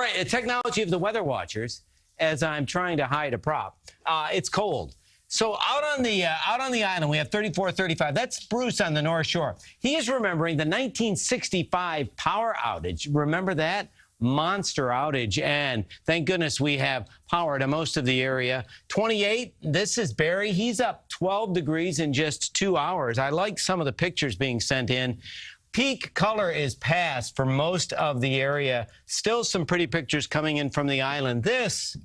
right, the technology of the weather watchers, as I'm trying to hide a prop. It's cold. So out on the island, we have 34, 35. That's Bruce on the North Shore. He is remembering the 1965 power outage. Remember that? Monster outage, and thank goodness we have power to most of the area. 28, this is Barry. He's up 12 degrees in just 2 hours. I like some of the pictures being sent in. Peak color is past for most of the area. Still some pretty pictures coming in from the island. This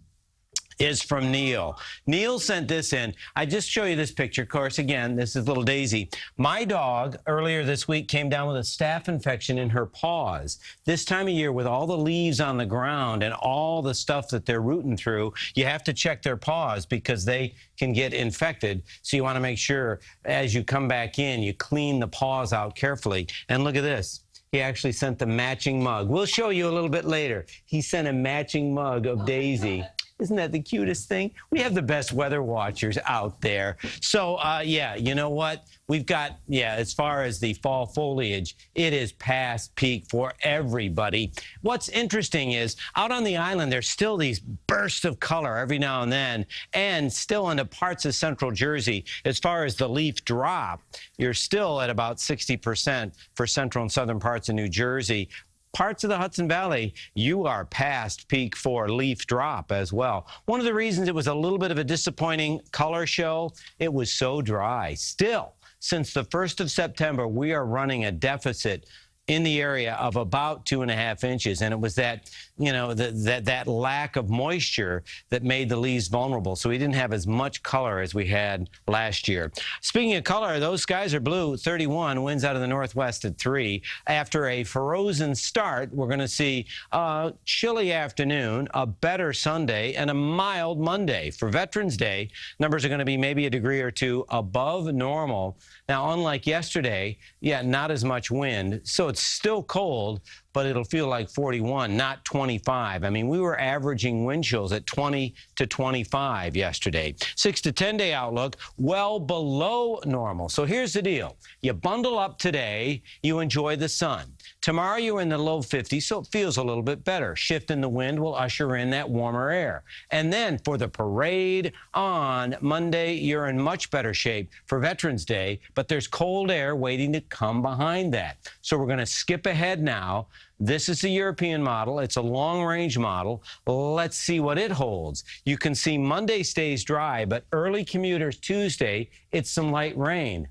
is from Neil. Neil sent this in. I just show you this picture. Of course, again, this is little Daisy. My dog earlier this week came down with a staph infection in her paws. This time of year, with all the leaves on the ground and all the stuff that they're rooting through, you have to check their paws because they can get infected. So you want to make sure as you come back in, you clean the paws out carefully. And look at this. He actually sent the matching mug. We'll show you a little bit later. He sent a matching mug of Daisy. Isn't that the cutest thing? We have the best weather watchers out there. So, yeah, you know what? We've got, as far as the fall foliage, it is past peak for everybody. What's interesting is out on the island, there's still these bursts of color every now and then, and still into parts of central Jersey. As far as the leaf drop, you're still at about 60% for central and southern parts of New Jersey. Parts of the Hudson Valley, you are past peak for leaf drop as well. One of the reasons it was a little bit of a disappointing color show, it was so dry. Still, since the 1st of September, we are running a deficit in the area of about 2.5 inches. And it was that, you know, that lack of moisture that made the leaves vulnerable. So we didn't have as much color as we had last year. Speaking of color, those skies are blue, 31, winds out of the northwest at 3. After a frozen start, we're going to see a chilly afternoon, a better Sunday, and a mild Monday. For Veterans Day, numbers are going to be maybe a degree or two above normal. Now, unlike yesterday, not as much wind. So it's still cold, but it'll feel like 41, not 25. I mean, we were averaging wind chills at 20 to 25 yesterday. 6 to 10 day outlook, well below normal. So here's the deal. You bundle up today, you enjoy the sun. Tomorrow you're in the low 50s, so it feels a little bit better. Shift in the wind will usher in that warmer air. And then for the parade on Monday, you're in much better shape for Veterans Day, but there's cold air waiting to come behind that. So we're going to skip ahead now. This is the European model. It's a long-range model. Let's see what it holds. You can see Monday stays dry, but early commuters Tuesday, it's some light rain.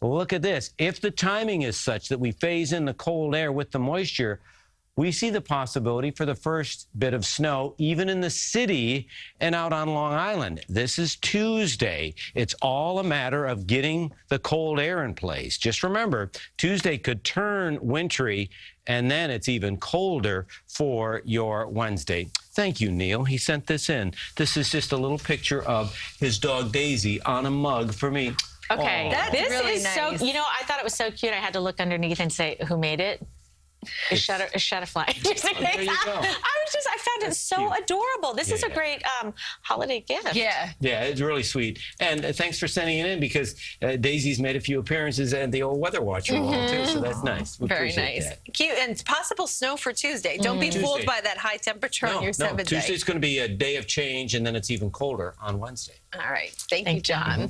Look at this. If the timing is such that we phase in the cold air with the moisture, we see the possibility for the first bit of snow, even in the city and out on Long Island. This is Tuesday. It's all a matter of getting the cold air in place. Just remember, Tuesday could turn wintry, and then it's even colder for your Wednesday. Thank you, Neil. He sent this in. This is just a little picture of his dog Daisy on a mug for me. Okay, that's this really is nice. So, you know, I thought it was so cute. I had to look underneath and say, who made it? Is Shutterfly. There you go. I found it so adorable. This is a great holiday gift. Yeah. Yeah, it's really sweet. And thanks for sending it in because Daisy's made a few appearances at the old Weather Watcher wall, too, so that's nice. We Very appreciate nice. that. Cute. And possible snow for Tuesday. Don't be fooled by that high temperature on your 7th day. Tuesday's going to be a day of change, and then it's even colder on Wednesday. All right. Thank you, John.